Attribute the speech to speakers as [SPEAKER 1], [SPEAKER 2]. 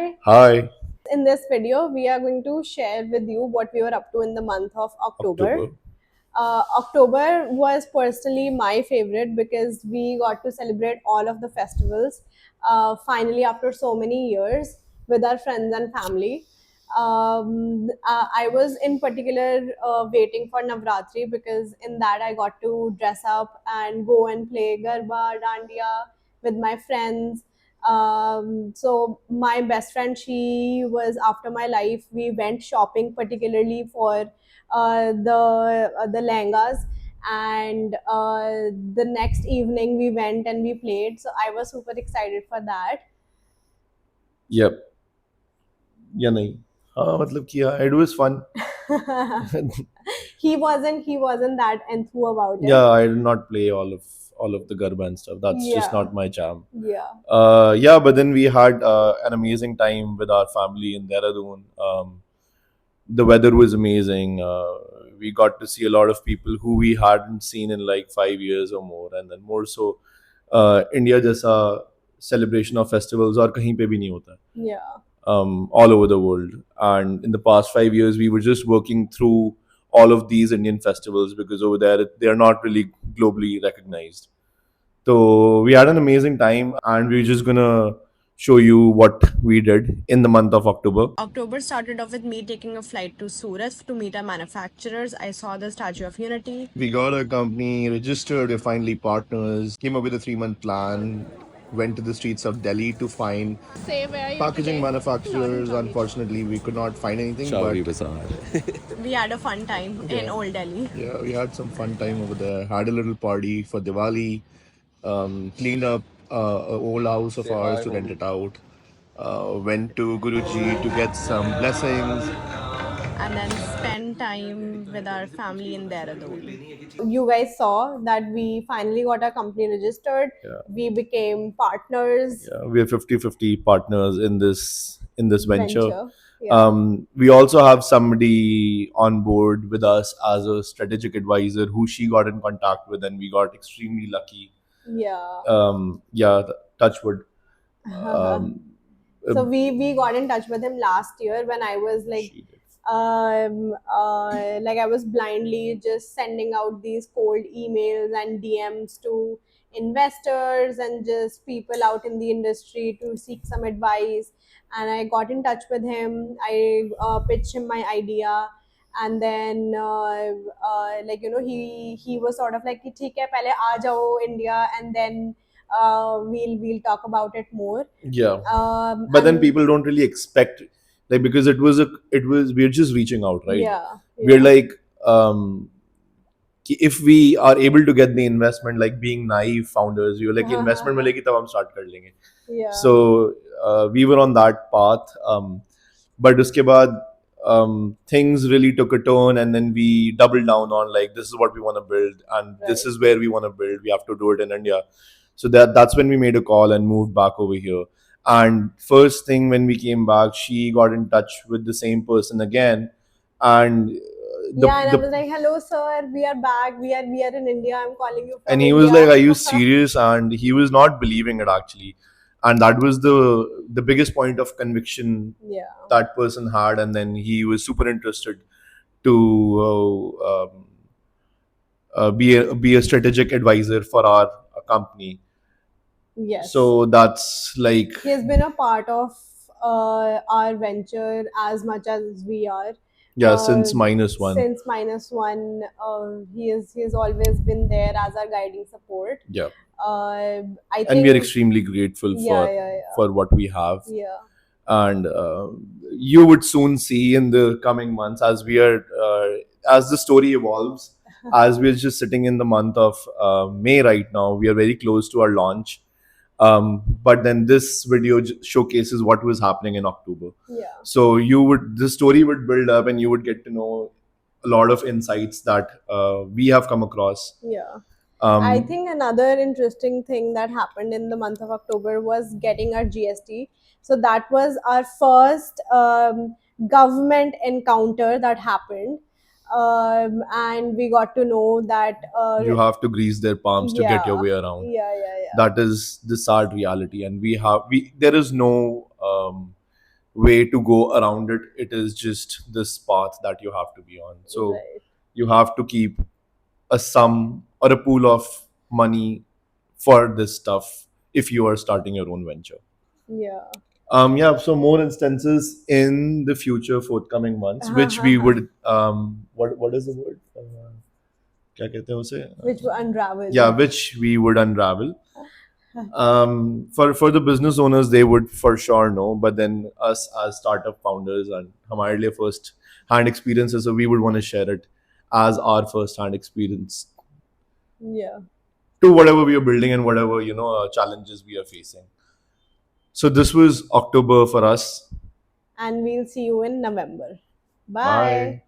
[SPEAKER 1] Hi.
[SPEAKER 2] Hi,
[SPEAKER 1] In this video, we are going to share with you what we were up to in the month of October.
[SPEAKER 2] October.
[SPEAKER 1] October was personally my favorite because we got to celebrate all of the festivals finally after so many years with our friends and family. I was in particular waiting for Navratri because in that I got to dress up and go and play Garba, Dandiya with my friends. So my best friend, she was after my life. We went shopping particularly for the lehengas, and the next evening we went and we played. So I was super excited for that.
[SPEAKER 2] Yep. या नहीं हाँ मतलब किया it was fun.
[SPEAKER 1] He wasn't that enthused about it.
[SPEAKER 2] Yeah, I did not play all of the Garba and stuff. That's just
[SPEAKER 1] Yeah,
[SPEAKER 2] not my jam.
[SPEAKER 1] yeah,
[SPEAKER 2] Yeah, but then we had an amazing time with our family in Dehradun. The weather was amazing. We got to see a lot of people who we hadn't seen in like 5 years or more, and then more so, India जैसा celebration of festivals और कहीं पे भी नहीं होता है.
[SPEAKER 1] yeah.
[SPEAKER 2] All over the world. And in the past 5 years, we were just working through all of these Indian festivals because over there they are not really globally recognized. So we had an amazing time, and we're just gonna show you what we did in the month of October.
[SPEAKER 1] October started off with me taking a flight to Surat to meet our manufacturers. I saw the Statue of Unity.
[SPEAKER 2] We got our company registered, we're finally partners, came up with a 3 month plan, went to the streets of Delhi to find
[SPEAKER 1] Say, where are you
[SPEAKER 2] packaging
[SPEAKER 1] today? Not in
[SPEAKER 2] manufacturers.
[SPEAKER 1] Saudi.
[SPEAKER 2] Unfortunately, we could not find anything,
[SPEAKER 3] Shauri
[SPEAKER 2] but
[SPEAKER 3] Bazaar.
[SPEAKER 1] We had a fun time in
[SPEAKER 2] yeah,
[SPEAKER 1] Old Delhi.
[SPEAKER 2] yeah, we had some fun time over there. Had a little party for Diwali. Cleaned up an old house of ours to rent it out. Went to Guruji to get some blessings.
[SPEAKER 1] And then spend time with our family in Dehradun. You guys saw that we finally got our company registered.
[SPEAKER 2] Yeah,
[SPEAKER 1] We became partners.
[SPEAKER 2] yeah, we are 50-50 partners in this venture.
[SPEAKER 1] Venture. Yeah.
[SPEAKER 2] We also have somebody on board with us as a strategic advisor who she got in contact with, and we got extremely lucky.
[SPEAKER 1] Yeah.
[SPEAKER 2] Yeah, touch wood. Um,
[SPEAKER 1] So we got in touch with him last year when I was
[SPEAKER 2] she did.
[SPEAKER 1] like I was blindly just sending out these cold emails and DMs to investors and just people out in the industry to seek some advice. And I got in touch with him. I pitched him my idea, and then like he was sort of like कि ठीक है पहले आ जाओ India, and then we'll talk about it more.
[SPEAKER 2] Yeah, but then
[SPEAKER 1] And
[SPEAKER 2] people don't really expect, like, because we're just reaching out, right?
[SPEAKER 1] yeah,
[SPEAKER 2] We're
[SPEAKER 1] yeah,
[SPEAKER 2] like, कि if we are able to get the investment, like being naive founders, you're like investment मिलेगी तब हम start कर लेंगे.
[SPEAKER 1] yeah,
[SPEAKER 2] So we were on that path, but उसके बाद things really took a turn, and then we doubled down on, like, this is what we want to build, and this
[SPEAKER 1] right.
[SPEAKER 2] is where we want to build. We have to do it in India. So that's when we made a call and moved back over here. And first thing when we came back, she got in touch with the same person again, and
[SPEAKER 1] Yeah, and I was like, "Hello, sir. We are back. We are in India. I'm calling you
[SPEAKER 2] and
[SPEAKER 1] from
[SPEAKER 2] he was
[SPEAKER 1] India."
[SPEAKER 2] like, "Are you serious?" And he was not believing it, actually. And that was the biggest point of conviction
[SPEAKER 1] Yeah,
[SPEAKER 2] that person had. And then he was super interested to be a strategic advisor for our company.
[SPEAKER 1] yes.
[SPEAKER 2] So that's like,
[SPEAKER 1] He has been a part of our venture as much as we are.
[SPEAKER 2] yeah, since -1.
[SPEAKER 1] Since -1, he has always been there as our guiding support.
[SPEAKER 2] Yeah,
[SPEAKER 1] I
[SPEAKER 2] and we are
[SPEAKER 1] think,
[SPEAKER 2] extremely grateful
[SPEAKER 1] yeah,
[SPEAKER 2] for
[SPEAKER 1] yeah, yeah,
[SPEAKER 2] for what we have.
[SPEAKER 1] yeah.
[SPEAKER 2] And you would soon see in the coming months, as the story evolves, as we're just sitting in the month of May right now. We are very close to our launch. But then this video showcases what was happening in October.
[SPEAKER 1] Yeah.
[SPEAKER 2] So the story would build up, and you would get to know a lot of insights that we have come across.
[SPEAKER 1] Yeah.
[SPEAKER 2] Um,
[SPEAKER 1] I think another interesting thing that happened in the month of October was getting our GST. So that was our first government encounter that happened. And we got to know that,
[SPEAKER 2] you have to grease their palms to get your
[SPEAKER 1] yeah,
[SPEAKER 2] way around.
[SPEAKER 1] yeah, yeah, yeah.
[SPEAKER 2] That is the sad reality, and we there is no way to go around it. It is just this path that you have to be on. So
[SPEAKER 1] Right.
[SPEAKER 2] you have to keep a sum or a pool of money for this stuff if you are starting your own venture.
[SPEAKER 1] Yeah.
[SPEAKER 2] Yeah, so more instances in the future, forthcoming months, which we would what is the word? क्या कहते हैं उसे?
[SPEAKER 1] Which will unravel.
[SPEAKER 2] Yeah, which we would unravel. For the business owners, they would for sure know, but then us as startup founders and हमारे लिए first hand experiences, so we would want to share it as our first hand experience
[SPEAKER 1] Yeah.
[SPEAKER 2] to whatever we are building and whatever challenges we are facing. So this was October for us.
[SPEAKER 1] And we'll see you in November. Bye.
[SPEAKER 2] Bye.